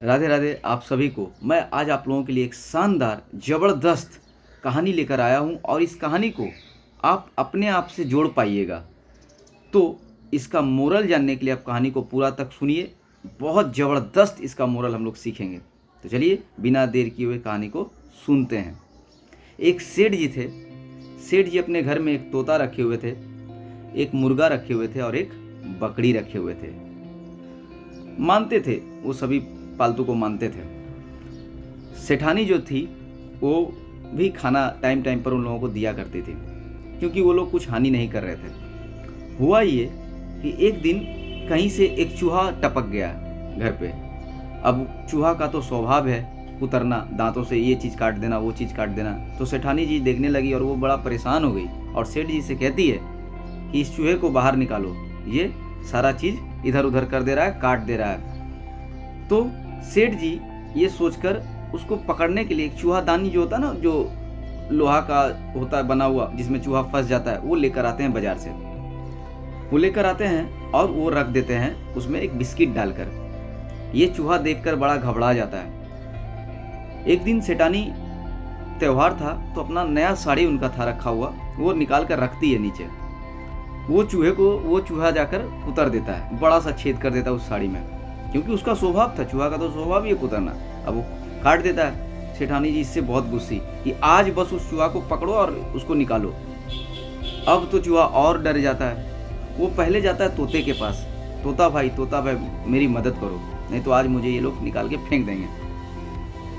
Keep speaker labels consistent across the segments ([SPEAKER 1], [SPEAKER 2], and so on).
[SPEAKER 1] राधे राधे आप सभी को। मैं आज आप लोगों के लिए एक शानदार ज़बरदस्त कहानी लेकर आया हूं और इस कहानी को आप अपने आप से जोड़ पाइएगा। तो इसका मोरल जानने के लिए आप कहानी को पूरा तक सुनिए। बहुत ज़बरदस्त इसका मोरल हम लोग सीखेंगे। तो चलिए बिना देर किए हुए कहानी को सुनते हैं। एक सेठ जी थे। सेठ जी अपने घर में एक तोता रखे हुए थे, एक मुर्गा रखे हुए थे और एक बकरी रखे हुए थे। मानते थे, वो सभी पालतू को मानते थे। सेठानी जो थी वो भी खाना टाइम टाइम पर उन लोगों को दिया करती थी, क्योंकि वो लोग कुछ हानि नहीं कर रहे थे। हुआ ये कि एक दिन कहीं से एक चूहा टपक गया घर पे। अब चूहा का तो स्वभाव है उतरना, दांतों से ये चीज़ काट देना, वो चीज़ काट देना। तो सेठानी जी देखने लगी और वो बड़ा परेशान हो गई और सेठ जी से कहती है कि इस चूहे को बाहर निकालो, ये सारा चीज़ इधर उधर कर दे रहा है, काट दे रहा है। तो सेठ जी ये सोचकर उसको पकड़ने के लिए एक चूहादानी जो होता है ना, जो लोहा का होता है बना हुआ जिसमें चूहा फंस जाता है, वो लेकर आते हैं बाजार से। वो लेकर आते हैं और वो रख देते हैं उसमें एक बिस्किट डालकर। ये चूहा देखकर बड़ा घबरा जाता है। एक दिन सेठानी त्योहार था तो अपना नया साड़ी उनका था रखा हुआ, वो निकाल कर रखती है नीचे। वो चूहा जाकर उतर देता है, बड़ा सा छेद कर देता है उस साड़ी में, क्योंकि उसका स्वभाव था, चूहा का तो स्वभाव ही है कुतरना। अब वो काट देता है। सेठानी जी इससे बहुत गुस्सी कि आज बस उस चूहा को पकड़ो और उसको निकालो। अब तो चूहा और डर जाता है। वो पहले जाता है तोते के पास। तोता भाई मेरी मदद करो, नहीं तो आज मुझे ये लोग निकाल के फेंक देंगे,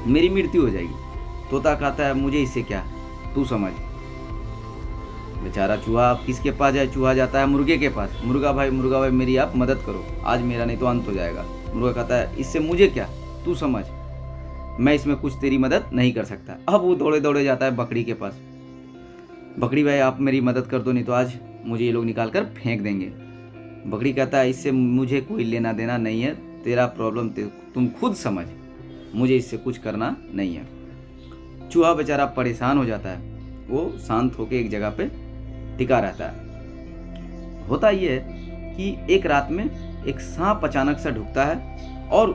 [SPEAKER 1] मेरी मृत्यु हो जाएगी। तोता कहता है मुझे इससे क्या, तू समझ। बेचारा चूहा अब किसके पास जाए? चूहा जाता है मुर्गे के पास। मुर्गा भाई मेरी आप मदद करो, आज मेरा नहीं तो अंत हो जाएगा। मुर्गा कहता है इससे मुझे क्या, तू समझ, मैं इसमें कुछ तेरी मदद नहीं कर सकता। अब वो दौड़े दौड़े जाता है बकरी के पास। बकरी भाई आप मेरी मदद कर दो, नहीं तो आज मुझे ये लोग निकाल कर फेंक देंगे। बकरी कहता है इससे मुझे कोई लेना देना नहीं है, तेरा प्रॉब्लम तुम खुद समझ, मुझे इससे कुछ करना नहीं है। चूहा बेचारा परेशान हो जाता है। वो शांत होकर एक जगह पे टिका रहता है। होता यह है कि एक रात में एक सांप अचानक से ढुकता है और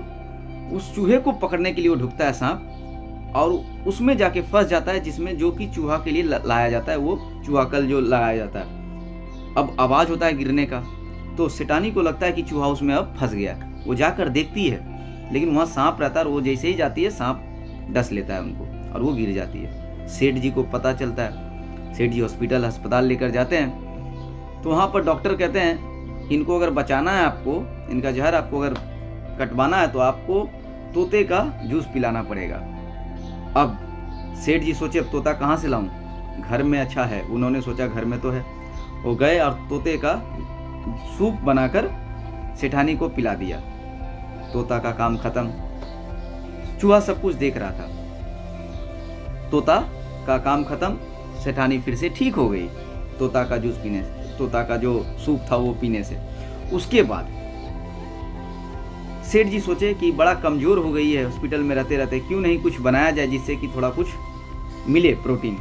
[SPEAKER 1] उस चूहे को पकड़ने के लिए वो ढुकता है सांप, और उसमें जाके फंस जाता है, जिसमें जो कि चूहा के लिए लाया जाता है, वो चूहाकल जो लगाया जाता है। अब आवाज़ होता है गिरने का, तो सेठानी को लगता है कि चूहा उसमें अब फंस गया। वो जाकर देखती है, लेकिन वहाँ सांप रहता है और वो जैसे ही जाती है सांप डस लेता है उनको और वो गिर जाती है। सेठ जी को पता चलता है। सेठ जी अस्पताल लेकर जाते हैं। तो वहाँ पर डॉक्टर कहते हैं इनको अगर बचाना है, आपको इनका जहर आपको अगर कटवाना है तो आपको तोते का जूस पिलाना पड़ेगा। अब सेठ जी सोचे अब तोता कहाँ से लाऊं, घर में अच्छा है, उन्होंने सोचा घर में तो है। वो गए और तोते का सूप बनाकर सेठानी को पिला दिया। तोता का काम खत्म। चूहा सब कुछ देख रहा था। तोता का काम खत्म, सेठानी फिर से ठीक हो गई तोता का जूस पीने से, तोता का जो सूप था वो पीने से। उसके बाद सेठ जी सोचे कि बड़ा कमजोर हो गई है हॉस्पिटल में रहते रहते, क्यों नहीं कुछ बनाया जाए जिससे कि थोड़ा कुछ मिले प्रोटीन।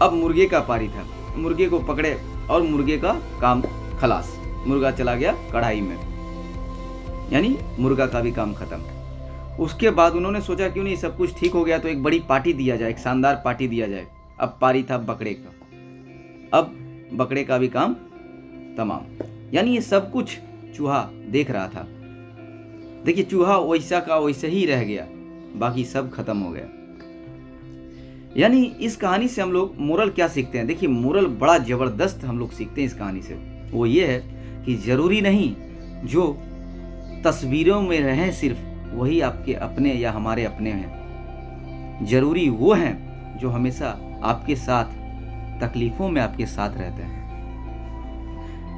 [SPEAKER 1] अब मुर्गे का पारी था। मुर्गे को पकड़े और मुर्गे का काम खलास, मुर्गा चला गया कढ़ाई में, यानी मुर्गा का भी काम खत्म। उसके बाद उन्होंने सोचा क्यों नहीं सब कुछ ठीक हो गया तो एक बड़ी पार्टी दिया जाए, एक शानदार पार्टी दिया जाए। अब पारी था बकरे का। अब बकरे का भी काम तमाम, यानी ये सब कुछ चूहा देख रहा था। देखिए चूहा वैसा का वैसे ही रह गया, बाकी सब खत्म हो गया। यानी इस कहानी से हम लोग मोरल क्या सीखते हैं? देखिए मोरल बड़ा जबरदस्त हम लोग सीखते हैं इस कहानी से। वो ये है कि जरूरी नहीं जो तस्वीरों में रहें सिर्फ वही आपके अपने या हमारे अपने हैं। जरूरी वो हैं जो हमेशा आपके साथ तकलीफों में आपके साथ रहते हैं।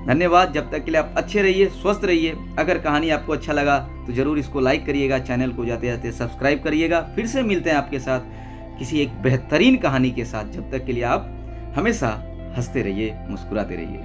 [SPEAKER 1] धन्यवाद। जब तक के लिए आप अच्छे रहिए, स्वस्थ रहिए। अगर कहानी आपको अच्छा लगा तो जरूर इसको लाइक करिएगा, चैनल को जाते जाते सब्सक्राइब करिएगा। फिर से मिलते हैं आपके साथ किसी एक बेहतरीन कहानी के साथ। जब तक के लिए आप हमेशा हंसते रहिए, मुस्कुराते रहिए।